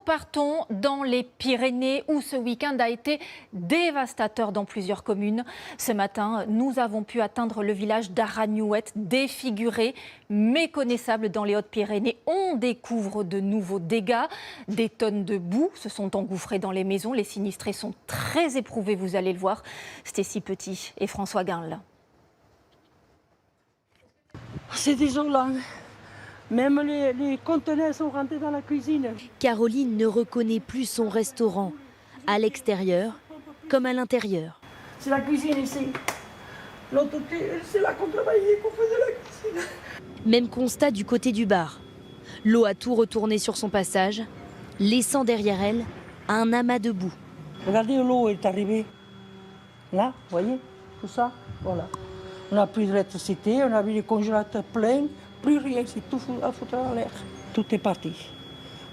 partons dans les Pyrénées où ce week-end a été dévastateur dans plusieurs communes. Ce matin, nous avons pu atteindre le village d'Aragnouet, défiguré, méconnaissable dans les Hautes-Pyrénées. On découvre de nouveaux dégâts. Des tonnes de boue se sont engouffrées dans les maisons. Les sinistrés sont très éprouvés, vous allez le voir. Stécie Petit et François Guinle. C'est désolant. Même les conteneurs sont rentrés dans la cuisine. Caroline ne reconnaît plus son restaurant, à l'extérieur comme à l'intérieur. C'est la cuisine ici. L'autre côté, c'est la contrebandier qu'on faisait la cuisine. Même constat du côté du bar. L'eau a tout retourné sur son passage, laissant derrière elle un amas de boue. Regardez, l'eau est arrivée. Là, vous voyez, tout ça, voilà. On n'a plus d'électricité, on a vu les congélateurs pleins. Plus rien, c'est tout à foutre en l'air. Tout est parti.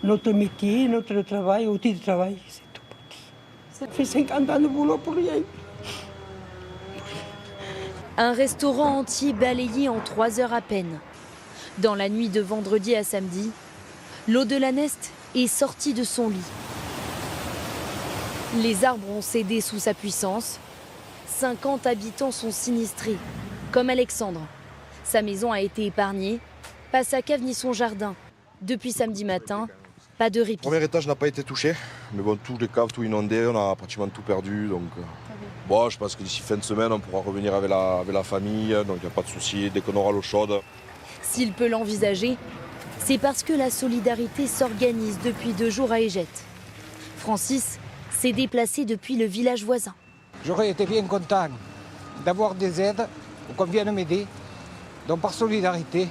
Notre métier, notre travail, outil de travail, c'est tout parti. Ça fait 50 ans de boulot pour rien. Un restaurant entier balayé en 3 heures à peine. Dans la nuit de vendredi à samedi, l'eau de la Neste est sortie de son lit. Les arbres ont cédé sous sa puissance. 50 habitants sont sinistrés, comme Alexandre. Sa maison a été épargnée, pas sa cave ni son jardin. Depuis samedi matin, pas de répit. Le premier étage n'a pas été touché, mais bon, tous les caves, tout inondé, on a pratiquement tout perdu. Donc, bon, je pense que d'ici fin de semaine, on pourra revenir avec la famille, donc il n'y a pas de souci, dès qu'on aura l'eau chaude. S'il peut l'envisager, c'est parce que la solidarité s'organise depuis 2 jours à Égette. Francis s'est déplacé depuis le village voisin. J'aurais été bien content d'avoir des aides, qu'on vienne m'aider. Donc par solidarité,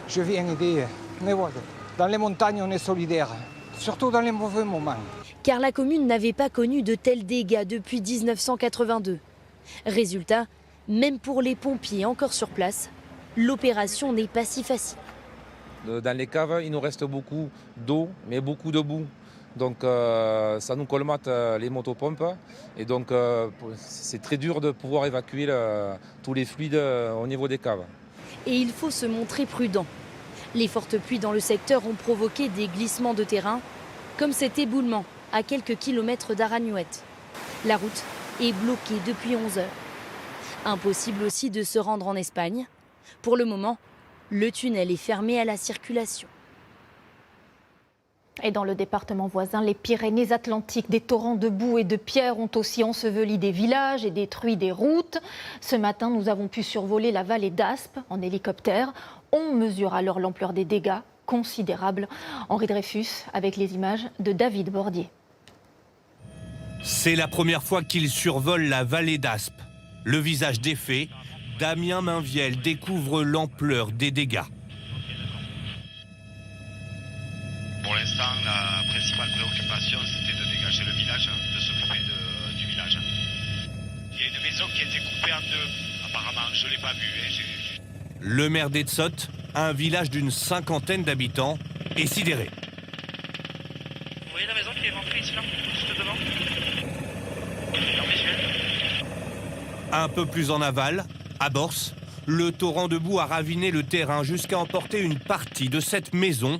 je viens aider mes voisins. Dans les montagnes, on est solidaires, surtout dans les mauvais moments. Car la commune n'avait pas connu de tels dégâts depuis 1982. Résultat, même pour les pompiers encore sur place, l'opération n'est pas si facile. Dans les caves, il nous reste beaucoup d'eau, mais beaucoup de boue. Donc ça nous colmate les motopompes et donc c'est très dur de pouvoir évacuer tous les fluides au niveau des caves. Et il faut se montrer prudent. Les fortes pluies dans le secteur ont provoqué des glissements de terrain, comme cet éboulement à quelques kilomètres d'Aragnouet. La route est bloquée depuis 11 heures. Impossible aussi de se rendre en Espagne. Pour le moment, le tunnel est fermé à la circulation. Et dans le département voisin, les Pyrénées-Atlantiques, des torrents de boue et de pierres ont aussi enseveli des villages et détruit des routes. Ce matin, nous avons pu survoler la vallée d'Aspe en hélicoptère. On mesure alors l'ampleur des dégâts, considérables. Henri Dreyfus avec les images de David Bordier. C'est la première fois qu'il survole la vallée d'Aspe. Le visage défait, Damien Mainviel découvre l'ampleur des dégâts. Pour l'instant, la principale préoccupation, c'était de dégager le village, de s'occuper du village. Il y a une maison qui a été coupée en 2. Apparemment, je ne l'ai pas vue. Le maire d'Etsotte, un village d'une 50aine d'habitants, est sidéré. Vous voyez la maison qui est rentrée ici, là, juste devant? Dans mes yeux. Un peu plus en aval, à Borse, le torrent de boue a raviné le terrain jusqu'à emporter une partie de cette maison.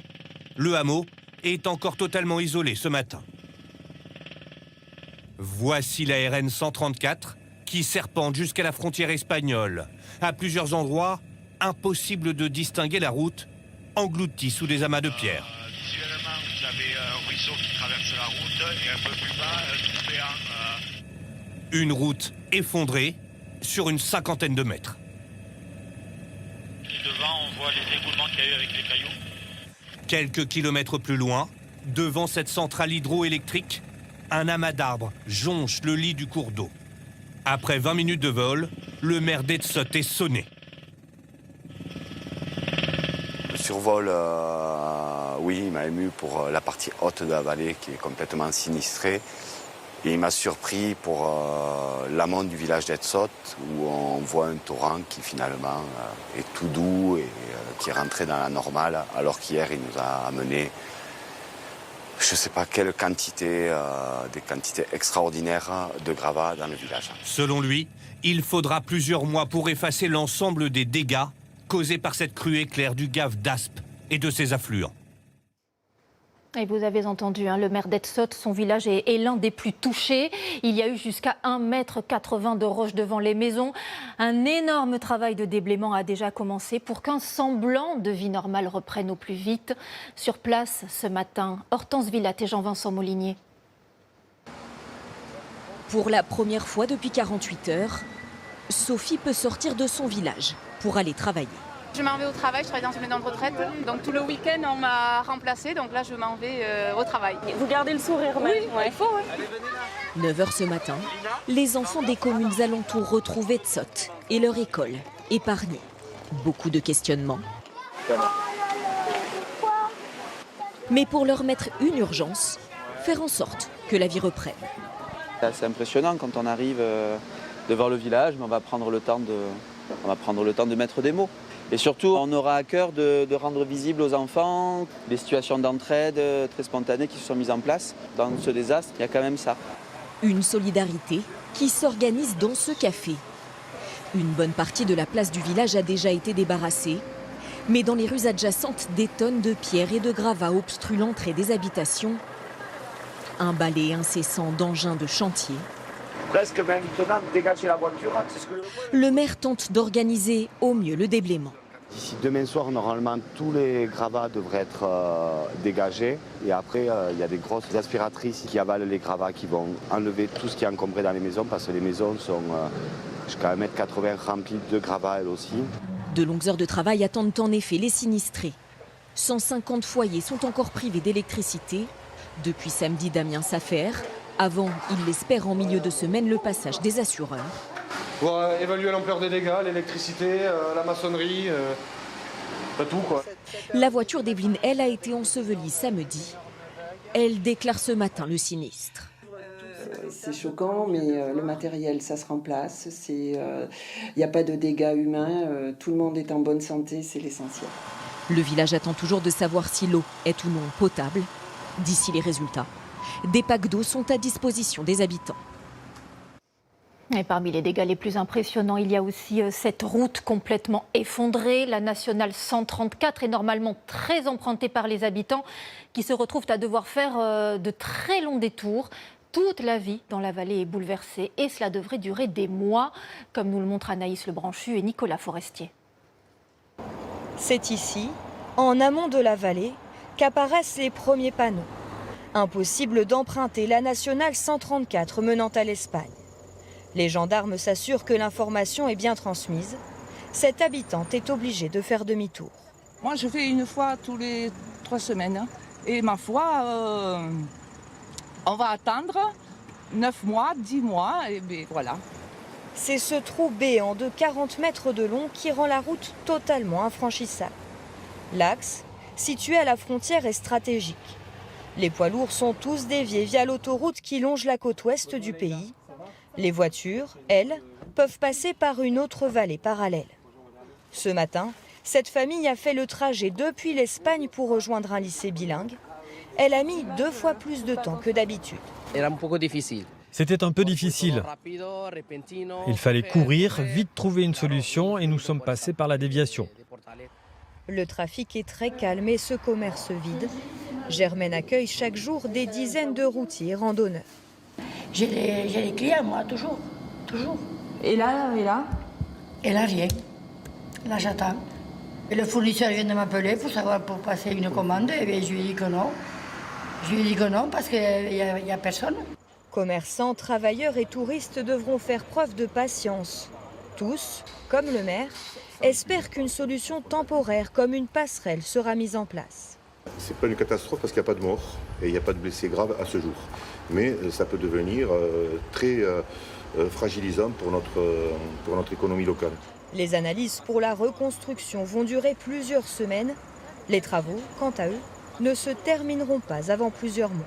Le hameau est encore totalement isolé ce matin. Voici la RN 134 qui serpente jusqu'à la frontière espagnole. À plusieurs endroits, impossible de distinguer la route, engloutie sous des amas de pierres. Visuellement, vous avez un ruisseau qui traverse la route et un peu plus bas, tout béant. Une route effondrée sur une 50aine de mètres. Et devant, on voit les éboulements qu'il y a eu avec les cailloux. Quelques kilomètres plus loin, devant cette centrale hydroélectrique, un amas d'arbres jonche le lit du cours d'eau. Après 20 minutes de vol, le maire d'Etsotte est sonné. Le survol, oui, il m'a ému pour la partie haute de la vallée qui est complètement sinistrée. Et il m'a surpris pour l'amont du village d'Etsotte où on voit un torrent qui finalement est tout doux et qui est rentré dans la normale alors qu'hier il nous a amené je ne sais pas quelle quantité, des quantités extraordinaires de gravats dans le village. Selon lui, il faudra plusieurs mois pour effacer l'ensemble des dégâts causés par cette crue éclair du gave d'Aspe et de ses affluents. Et vous avez entendu, le maire d'Etsot, son village est l'un des plus touchés. Il y a eu jusqu'à 1,80 m de roche devant les maisons. Un énorme travail de déblaiement a déjà commencé pour qu'un semblant de vie normale reprenne au plus vite. Sur place ce matin, Hortense Villat et Jean-Vincent Molinier. Pour la première fois depuis 48 heures, Sophie peut sortir de son village pour aller travailler. Je m'en vais au travail, je travaille dans une maison de retraite. Donc tout le week-end, on m'a remplacée, donc là je m'en vais au travail. Vous gardez le sourire même. Oui, il faut. Oui. 9 h ce matin, les enfants des communes alentours retrouvent Etsot et leur école épargnée. Beaucoup de questionnements. Mais pour leur mettre une urgence, faire en sorte que la vie reprenne. C'est impressionnant quand on arrive devant le village, mais on va prendre le temps de mettre des mots. Et surtout, on aura à cœur de rendre visible aux enfants les situations d'entraide très spontanées qui se sont mises en place. Dans ce désastre, il y a quand même ça. Une solidarité qui s'organise dans ce café. Une bonne partie de la place du village a déjà été débarrassée. Mais dans les rues adjacentes, des tonnes de pierres et de gravats obstruent l'entrée des habitations. Un balai incessant d'engins de chantier. Presque maintenant, dégager la voiture. C'est ce que le maire tente d'organiser au mieux le déblaiement. D'ici demain soir, normalement, tous les gravats devraient être dégagés. Et après, il y a des grosses aspiratrices qui avalent les gravats, qui vont enlever tout ce qui est encombré dans les maisons, parce que les maisons sont jusqu'à 1,80 m remplies de gravats, elles aussi. De longues heures de travail attendent en effet les sinistrés. 150 foyers sont encore privés d'électricité. Depuis samedi, Damien Safer. Avant, il l'espère en milieu de semaine, le passage des assureurs. Pour évaluer l'ampleur des dégâts, l'électricité, la maçonnerie, tout quoi. La voiture d'Evelyne, elle, a été ensevelie samedi. Elle déclare ce matin le sinistre. C'est choquant, mais le matériel, ça se remplace. Il n'y a pas de dégâts humains. Tout le monde est en bonne santé, c'est l'essentiel. Le village attend toujours de savoir si l'eau est ou non potable. D'ici les résultats, des packs d'eau sont à disposition des habitants. Et parmi les dégâts les plus impressionnants, il y a aussi cette route complètement effondrée. La nationale 134 est normalement très empruntée par les habitants qui se retrouvent à devoir faire de très longs détours. Toute la vie dans la vallée est bouleversée et cela devrait durer des mois, comme nous le montrent Anaïs Lebranchu et Nicolas Forestier. C'est ici, en amont de la vallée, qu'apparaissent les premiers panneaux. Impossible d'emprunter la nationale 134 menant à l'Espagne. Les gendarmes s'assurent que l'information est bien transmise. Cette habitante est obligée de faire demi-tour. Moi, je fais une fois tous les 3 semaines. Et ma foi, on va attendre 9 mois, 10 mois, et bien voilà. C'est ce trou béant de 40 mètres de long qui rend la route totalement infranchissable. L'axe, situé à la frontière, est stratégique. Les poids lourds sont tous déviés via l'autoroute qui longe la côte ouest du pays. Les voitures, elles, peuvent passer par une autre vallée parallèle. Ce matin, cette famille a fait le trajet depuis l'Espagne pour rejoindre un lycée bilingue. Elle a mis 2 fois plus de temps que d'habitude. C'était un peu difficile. Il fallait courir, vite trouver une solution et nous sommes passés par la déviation. Le trafic est très calme et ce commerce vide. Germaine accueille chaque jour des dizaines de routiers randonneurs. J'ai les clients, moi, toujours. Et là Et là, rien. Là, j'attends. Et le fournisseur vient de m'appeler pour passer une commande. Et bien, je lui ai dit que non. Je lui ai dit que non parce qu'il n'y a personne. Commerçants, travailleurs et touristes devront faire preuve de patience. Tous, comme le maire, espèrent qu'une solution temporaire comme une passerelle sera mise en place. Ce n'est pas une catastrophe parce qu'il n'y a pas de morts et il n'y a pas de blessés graves à ce jour. Mais ça peut devenir très fragilisant pour notre économie locale. Les analyses pour la reconstruction vont durer plusieurs semaines. Les travaux, quant à eux, ne se termineront pas avant plusieurs mois.